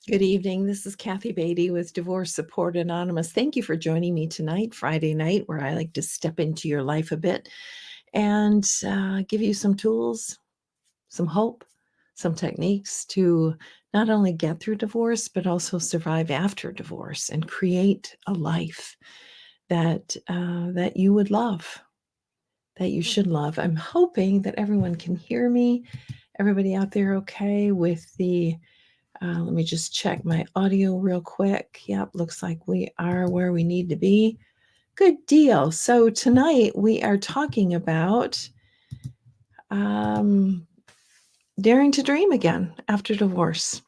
Good evening. This is Kathy Beatty with Divorce Support Anonymous. Thank you for joining me tonight, Friday night, where I like to step into your life a bit and give you some tools, some hope, some techniques to not only get through divorce, but also survive after divorce and create a life that you would love, that you should love. I'm hoping that everyone can hear me. Everybody out there okay with the let me just check my audio real quick. Yep, looks like we are where we need to be. Good deal. So tonight we are talking about um, daring to dream again after divorce.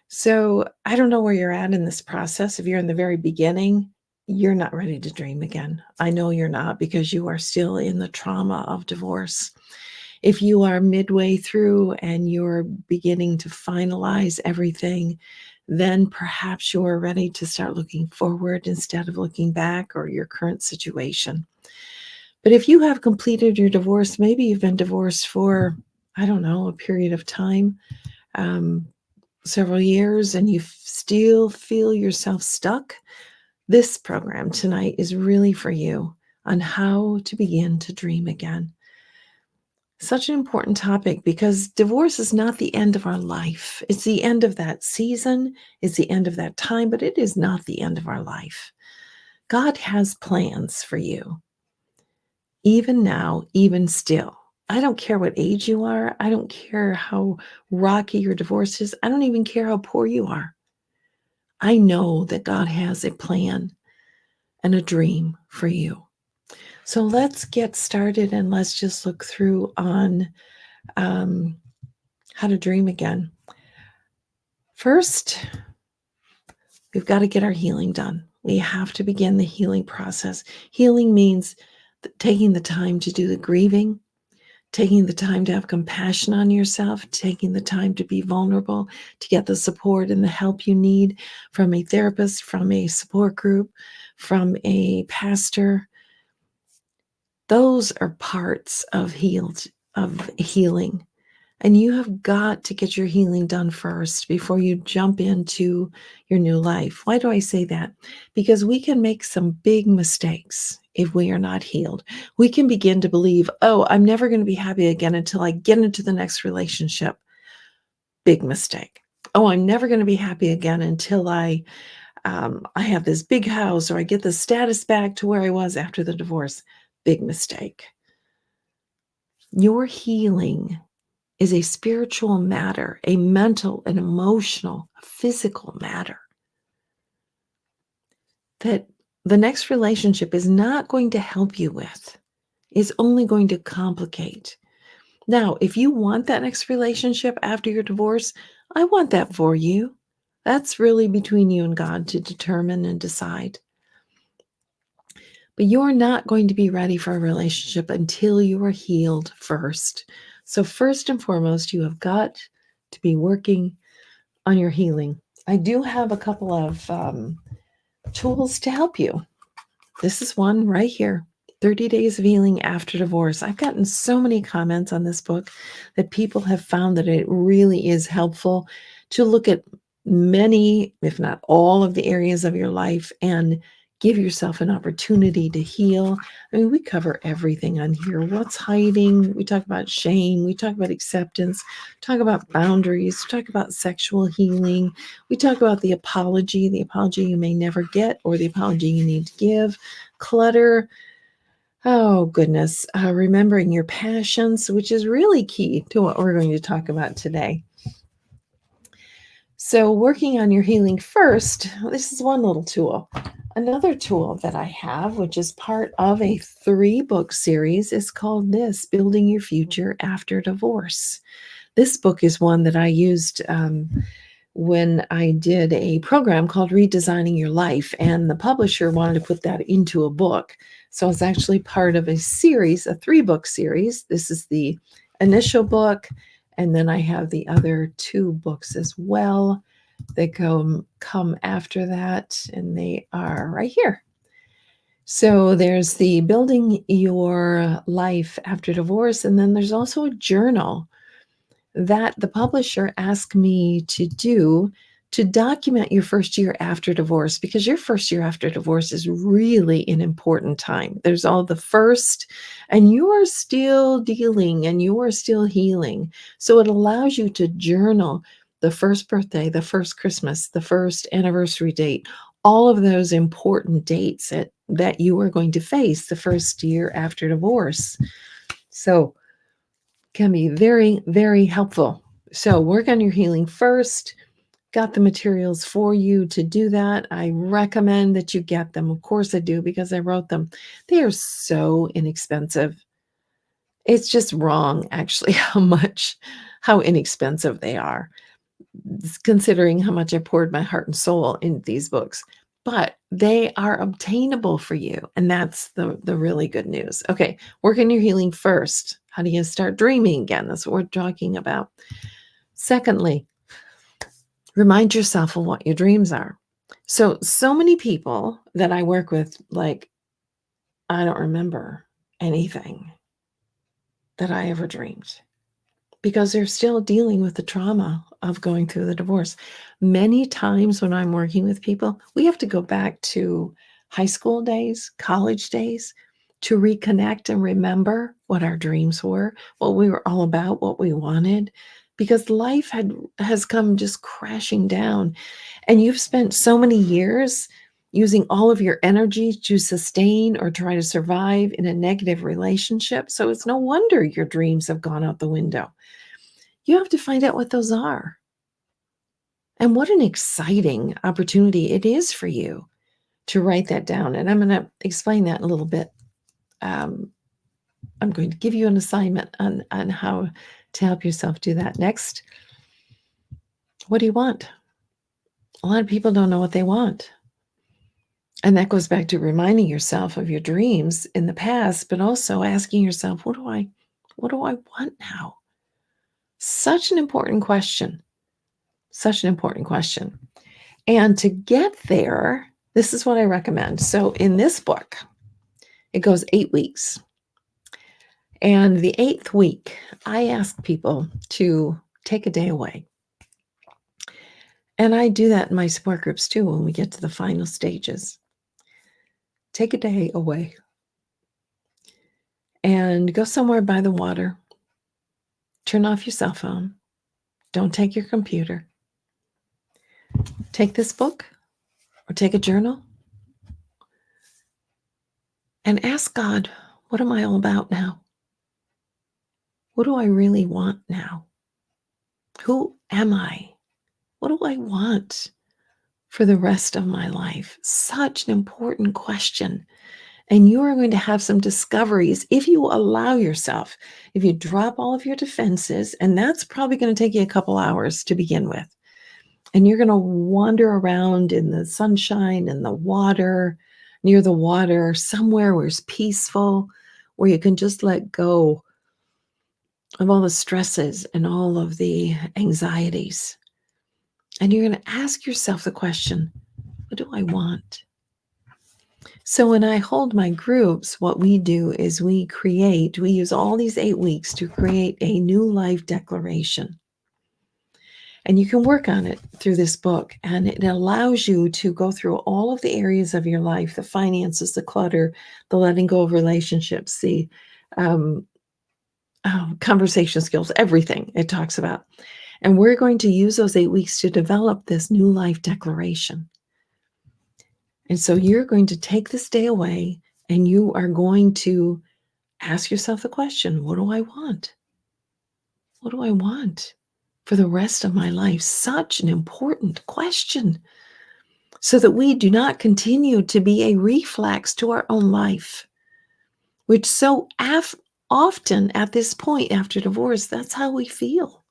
So I don't know where you're at in this process. If you're in the very beginning, you're not ready to dream again. I know you're not because you are still in the trauma of divorce. If you are midway through and you're beginning to finalize everything, then perhaps you're ready to start looking forward instead of looking back or your current situation. But if you have completed your divorce, maybe you've been divorced for, I don't know, a period of time, um, several years, and you still feel yourself stuck, this program tonight is really for you on how to begin to dream again. Such an important topic because divorce is not the end of our life. It's the end of that season, it's the end of that time, but it is not the end of our life. God has plans for you, even now, even still. I don't care what age you are. I don't care how rocky your divorce is. I don't even care how poor you are. I know that God has a plan and a dream for you. So let's get started and let's just look through on um, how to dream again. First, we've got to get our healing done. We have to begin the healing process. Healing means taking the time to do the grieving, taking the time to have compassion on yourself, taking the time to be vulnerable, to get the support and the help you need from a therapist, from a support group, from a pastor. Those are parts of healing. And you have got to get your healing done first before you jump into your new life. Why do I say that? Because we can make some big mistakes if we are not healed. We can begin to believe, oh, I'm never going to be happy again until I get into the next relationship. Big mistake. Oh, I'm never going to be happy again until I have this big house or I get the status back to where I was after the divorce. Big mistake. Your healing is a spiritual matter, a mental, an emotional, physical matter that the next relationship is not going to help you with, is only going to complicate. Now, if you want that next relationship after your divorce, I want that for you. That's really between you and God to determine and decide. But you're not going to be ready for a relationship until you are healed first. So, first and foremost, you have got to be working on your healing. I do have a couple of tools to help you. This is one right here, 30 Days of Healing After Divorce. I've gotten so many comments on this book that people have found that it really is helpful to look at many, if not all, of the areas of your life and give yourself an opportunity to heal. I mean, we cover everything on here. What's hiding? We talk about shame. We talk about acceptance. Talk about boundaries. Talk about sexual healing. We talk about the apology you may never get or the apology you need to give. Clutter. Oh, goodness. Remembering your passions, which is really key to what we're going to talk about today. So, working on your healing first, this is one little tool. Another tool that I have, which is part of a 3-book series, is called this Building Your Future After Divorce. This book is one that I used when I did a program called Redesigning Your Life, and the publisher wanted to put that into a book. So it's actually part of a series, a 3-book series. This is the initial book, and then I have the other 2 books as well that come after that, and they are right here. So there's the Building Your Life After Divorce, and then there's also a journal that the publisher asked me to do to document your first year after divorce, because your first year after divorce is really an important time. There's all the first, and you are still dealing and you are still healing. So it allows you to journal the first birthday, the first Christmas, the first anniversary date, all of those important dates that you are going to face the first year after divorce. So can be very, very helpful. So work on your healing first. Got the materials for you to do that. I recommend that you get them. Of course I do, because I wrote them. They are so inexpensive. It's just wrong, actually, how inexpensive they are, considering how much I poured my heart and soul into these books. But they are obtainable for you, and that's the really good news. Okay, work on your healing first. How do you start dreaming again? That's what we're talking about. Secondly, remind yourself of what your dreams are. So many people that I work with, like, I don't remember anything that I ever dreamed, because they're still dealing with the trauma of going through the divorce. Many times when I'm working with people, we have to go back to high school days, college days, to reconnect and remember what our dreams were, what we were all about, what we wanted, because life has come just crashing down. And you've spent so many years using all of your energy to sustain or try to survive in a negative relationship. So it's no wonder your dreams have gone out the window. You have to find out what those are. And what an exciting opportunity it is for you to write that down. And I'm going to explain that a little bit. I'm going to give you an assignment on how to help yourself do that. Next, what do you want? A lot of people don't know what they want. And that goes back to reminding yourself of your dreams in the past, but also asking yourself, what do I want now? Such an important question. Such an important question. And to get there, this is what I recommend. So in this book, it goes 8 weeks. And the 8th week, I ask people to take a day away. And I do that in my support groups too when we get to the final stages. Take a day away and go somewhere by the water. Turn off your cell phone. Don't take your computer. Take this book or take a journal and ask God, what am I all about now? What do I really want now? Who am I? What do I want for the rest of my life? Such an important question. And you are going to have some discoveries if you allow yourself, if you drop all of your defenses, and that's probably going to take you a couple hours to begin with. And you're going to wander around in the sunshine and the water, near the water, somewhere where it's peaceful, where you can just let go of all the stresses and all of the anxieties. And you're going to ask yourself the question, what do I want? So when I hold my groups, what we do is we use all these 8 weeks to create a new life declaration. And you can work on it through this book. And it allows you to go through all of the areas of your life, the finances, the clutter, the letting go of relationships, the conversation skills, everything it talks about. And we're going to use those 8 weeks to develop this new life declaration. And so you're going to take this day away and you are going to ask yourself the question, what do I want? What do I want for the rest of my life? Such an important question, so that we do not continue to be a reflex to our own life, which so often at this point after divorce, that's how we feel.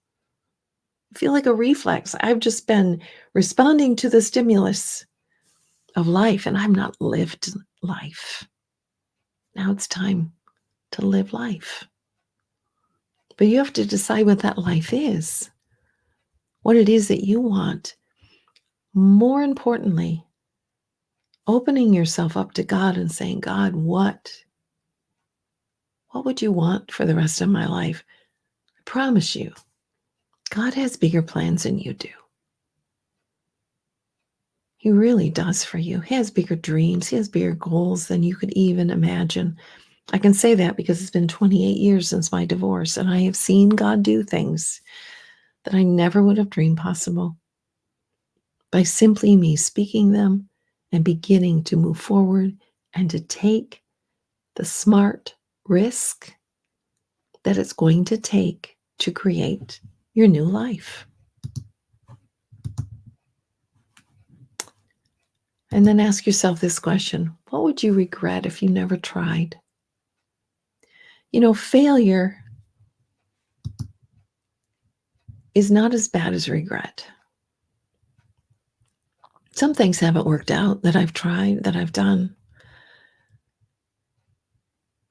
I feel like a reflex. I've just been responding to the stimulus of life and I've not lived life. Now it's time to live life. But you have to decide what that life is, what it is that you want. More importantly, opening yourself up to God and saying, God, what would you want for the rest of my life? I promise you, God has bigger plans than you do. He really does for you. He has bigger dreams. He has bigger goals than you could even imagine. I can say that because it's been 28 years since my divorce, and I have seen God do things that I never would have dreamed possible by simply me speaking them and beginning to move forward and to take the smart risk that it's going to take to create your new life. And then ask yourself this question: what would you regret if you never tried? Failure is not as bad as regret. Some things haven't worked out that I've tried, that I've done.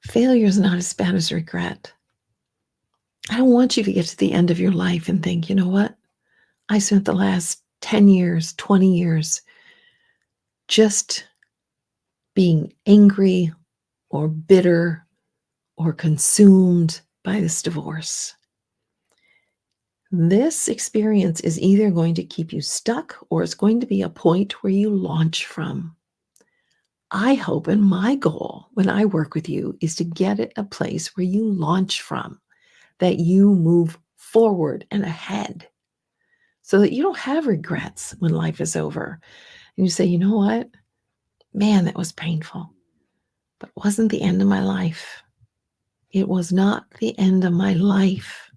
Failure is not as bad as regret. I don't want you to get to the end of your life and think, you know what? I spent the last 10 years, 20 years just being angry or bitter or consumed by this divorce. This experience is either going to keep you stuck or it's going to be a point where you launch from. I hope, and my goal when I work with you is to get at a place where you launch from, that you move forward and ahead so that you don't have regrets when life is over. And you say, you know what? Man, that was painful, but it wasn't the end of my life. It was not the end of my life.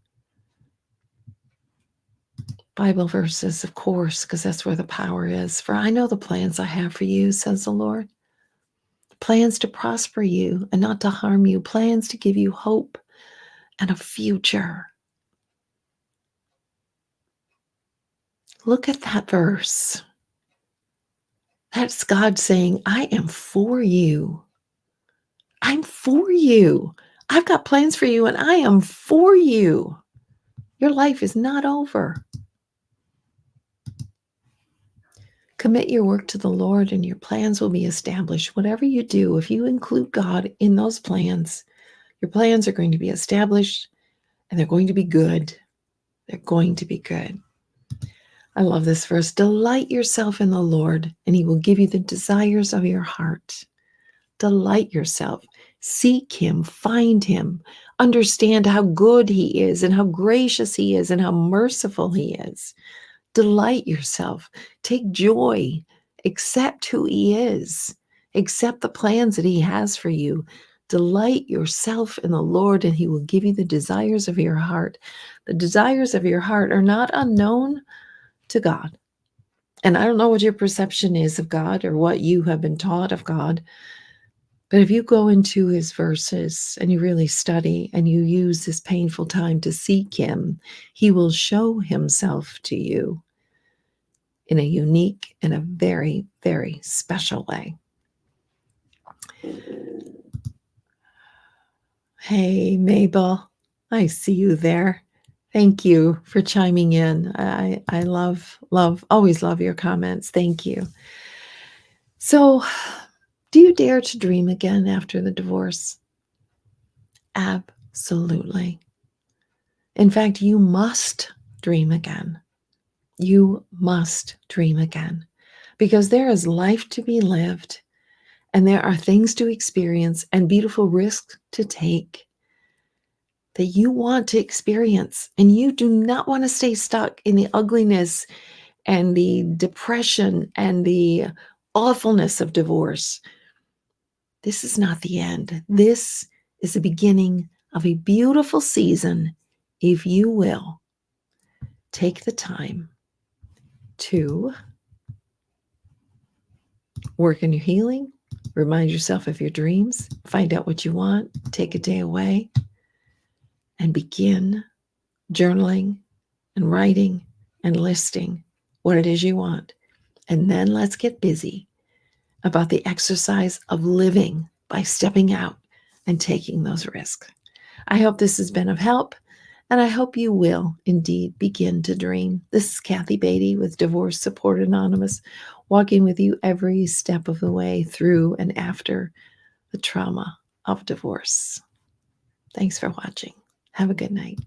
Bible verses, of course, because that's where the power is. For I know the plans I have for you, says the Lord. Plans to prosper you and not to harm you. Plans to give you hope and a future. Look at that verse. That's God saying, I am for you. I'm for you. I've got plans for you and I am for you. Your life is not over. Commit your work to the Lord and your plans will be established. Whatever you do, if you include God in those plans, your plans are going to be established and they're going to be good. They're going to be good. I love this verse. Delight yourself in the Lord and he will give you the desires of your heart. Delight yourself. Seek him. Find him. Understand how good he is and how gracious he is and how merciful he is. Delight yourself. Take joy. Accept who he is. Accept the plans that he has for you. Delight yourself in the Lord and he will give you the desires of your heart. The desires of your heart are not unknown to God. And I don't know what your perception is of God or what you have been taught of God. But if you go into his verses and you really study and you use this painful time to seek him, he will show himself to you in a unique and a very, very special way. Hey, Mabel, I see you there. Thank you for chiming in. I love, always love your comments. Thank you. So, do you dare to dream again after the divorce? Absolutely. In fact, you must dream again. You must dream again because there is life to be lived and there are things to experience and beautiful risks to take that you want to experience. And you do not want to stay stuck in the ugliness and the depression and the awfulness of divorce. This is not the end. This is the beginning of a beautiful season, if you will take the time to work on your healing, remind yourself of your dreams, find out what you want, take a day away, and begin journaling and writing and listing what it is you want. And then let's get busy about the exercise of living by stepping out and taking those risks. I hope this has been of help, and I hope you will indeed begin to dream. This is Kathy Beatty with Divorce Support Anonymous, walking with you every step of the way through and after the trauma of divorce. Thanks for watching. Have a good night.